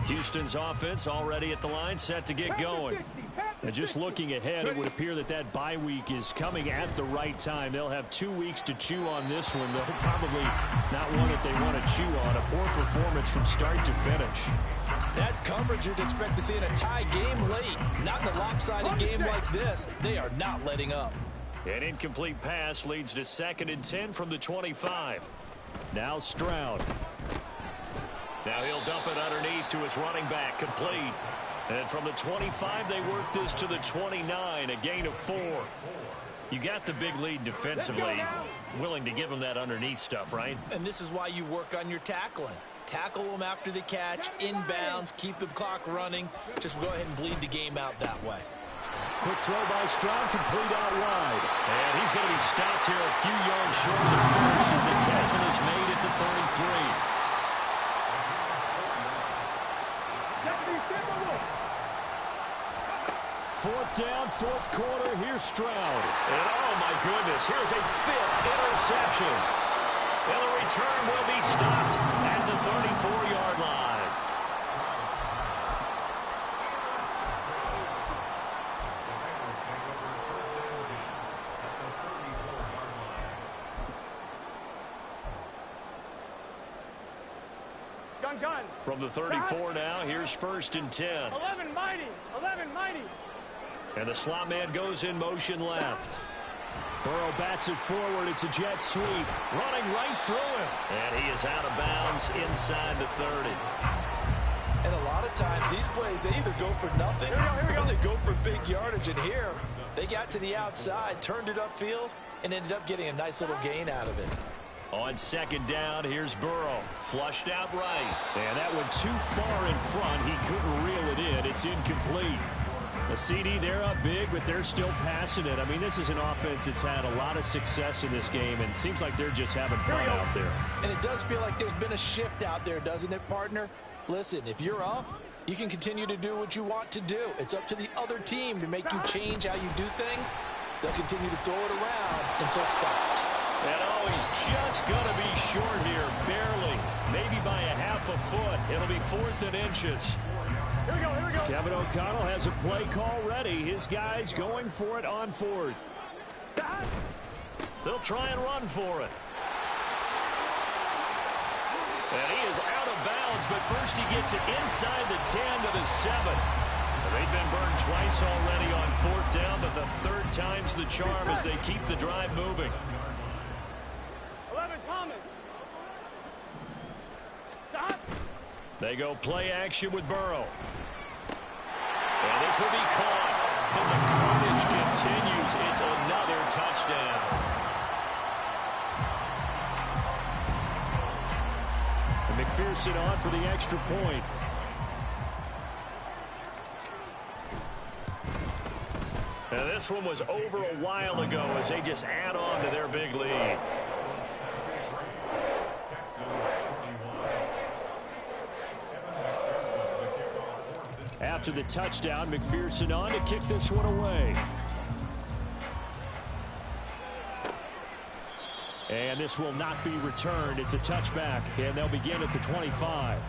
Houston's offense already at the line, set to get going. And just looking ahead, it would appear that that bye week is coming at the right time. They'll have 2 weeks to chew on this one, though probably not one that they want to chew on. A poor performance from start to finish. That's coverage you'd expect to see in a tie game late. Not in a lopsided game like this. They are not letting up. An incomplete pass leads to 2nd and 10 from the 25. Now Stroud. Now he'll dump it underneath to his running back, complete. And from the 25, they work this to the 29, a gain of 4. You got the big lead defensively. Willing to give them that underneath stuff, right? And this is why you work on your tackling. Tackle them after the catch, inbounds, keep the clock running. Just go ahead and bleed the game out that way. Quick throw by Stroud, complete out wide. And he's going to be stopped here a few yards short of the finish as the tackle is made at the 33. 4th down, 4th quarter. Here's Stroud. And oh my goodness, here's a 5th interception. And the return will be stopped at the 34-yard line. Gun. From the 34 now, here's 1st and 10. 11 mighty. And the slot man goes in motion left. Burrow bats it forward. It's a jet sweep. Running right through him. And he is out of bounds inside the 30. And a lot of times these plays, they either go for nothing or they go for big yardage. And here, they got to the outside, turned it upfield, and ended up getting a nice little gain out of it. On second down, here's Burrow. Flushed out right. And that went too far in front. He couldn't reel it in. It's incomplete. The CD, they're up big, but they're still passing it. I mean, this is an offense that's had a lot of success in this game, and it seems like they're just having fun out there. And it does feel like there's been a shift out there, doesn't it, partner? Listen, if you're up, you can continue to do what you want to do. It's up to the other team to make you change how you do things. They'll continue to throw it around until stopped. And he's just going to be short here, barely, maybe by a half a foot. It'll be 4th and inches. Here we go, here we go. Kevin O'Connell has a play call ready. His guys going for it on 4th. They'll try and run for it. And he is out of bounds, but first he gets it inside the 10 to the 7. They've been burned twice already on 4th down, but the 3rd time's the charm as they keep the drive moving. 11, Thomas. Stop. They go play action with Burrow. And this will be caught. And the carnage continues. It's another touchdown. And McPherson on for the extra point. Now this one was over a while ago as they just add on to their big lead. After the touchdown, McPherson on to kick this one away. And this will not be returned. It's a touchback, and they'll begin at the 25.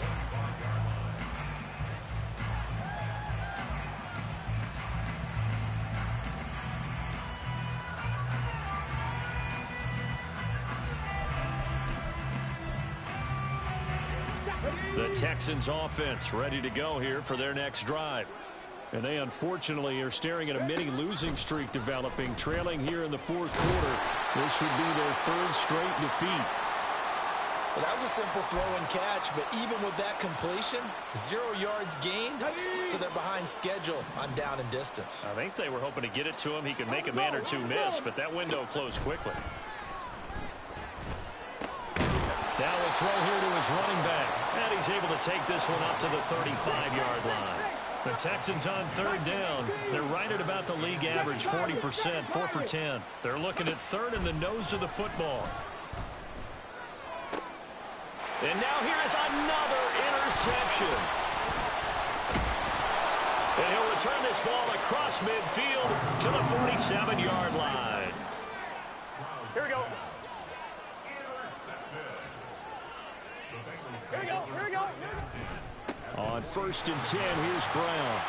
The Texans offense ready to go here for their next drive. And they unfortunately are staring at a mini losing streak developing, trailing here in the 4th quarter. This would be their 3rd straight defeat. Well, that was a simple throw and catch, but even with that completion, 0 yards gained, so they're behind schedule on down and distance. I think they were hoping to get it to him. He could make a man or two miss, but that window closed quickly. Now a throw here to his running back. And he's able to take this one up to the 35-yard line. The Texans on 3rd down. They're right at about the league average, 40%, 4 for 10. They're looking at 3rd in the nose of the football. And now here is another interception. And he'll return this ball across midfield to the 47-yard line. Here we go. Here we go, here we go. On 1st and 10, here's Brown.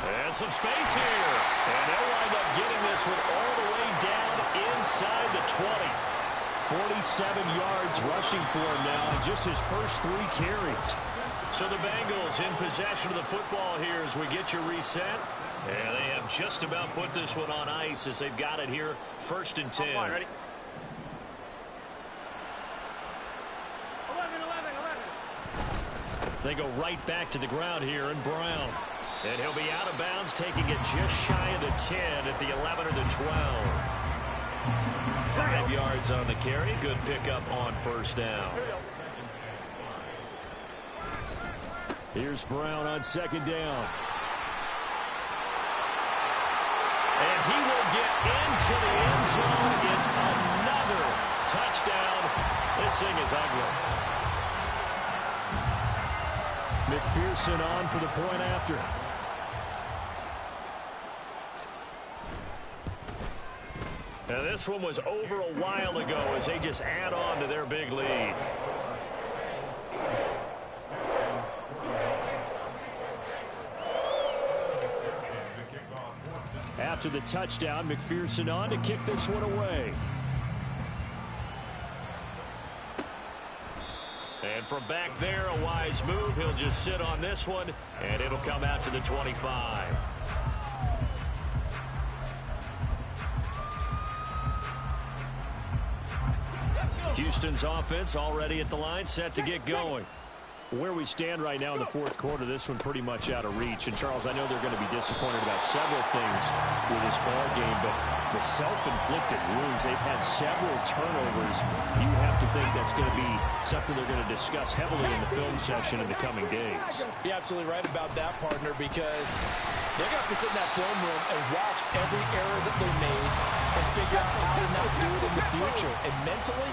And some space here. And they'll wind up getting this one all the way down inside the 20. 47 yards rushing for him now in just his first 3 carries. So the Bengals in possession of the football here as we get you reset. And they have just about put this one on ice as they've got it here, 1st and 10. Ready? 11. They go right back to the ground here in Brown. And he'll be out of bounds, taking it just shy of the 10 at the 11 or the 12. 5 yards on the carry. Good pickup on 1st down. Here's Brown on 2nd down. And he will get into the end zone. It's another touchdown. This thing is ugly. McPherson on for the point after. Now this one was over a while ago as they just add on to their big lead. After the touchdown, McPherson on to kick this one away. And from back there, a wise move. He'll just sit on this one, and it'll come out to the 25. Houston's offense already at the line, set to get going. Where we stand right now in the fourth quarter, this one pretty much out of reach. And, Charles, I know they're going to be disappointed about several things with this ball game, but the self-inflicted wounds, they've had several turnovers. You have to think that's going to be something they're going to discuss heavily in the film session in the coming days. You're absolutely right about that, partner, because they're going to have to sit in that film room and watch every error that they made and figure out how to not do it in the future. And mentally,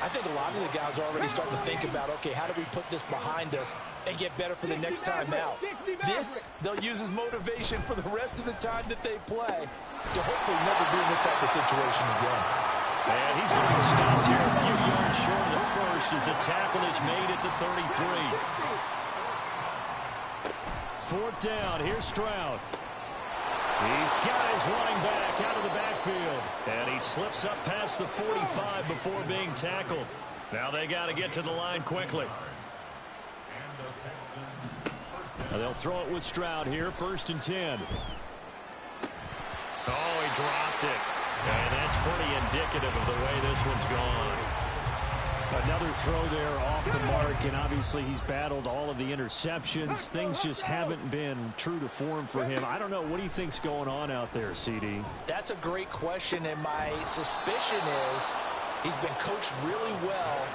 I think a lot of the guys are already starting to think about, okay, how do we put this behind us and get better for the next time out? This, they'll use as motivation for the rest of the time that they play to hopefully never be in this type of situation again. And he's going to be stopped here a few yards short of the first as the tackle is made at the 33. Fourth down. Here's Stroud. He's got his running back out of the backfield. And he slips up past the 45 before being tackled. Now they got to get to the line quickly. Now they'll throw it with Stroud here. 1st and 10. Oh, he dropped it. And that's pretty indicative of the way this one's gone. Another throw there off the mark, and obviously he's battled all of the interceptions. Things just haven't been true to form for him. I don't know. What do you think's going on out there, CD? That's a great question, and my suspicion is he's been coached really well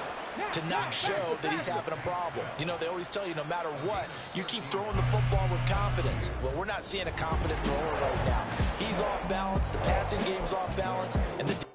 to not show that he's having a problem. You know, they always tell you no matter what, you keep throwing the football with confidence. Well, we're not seeing a confident thrower right now. He's off balance. The passing game's off balance, and the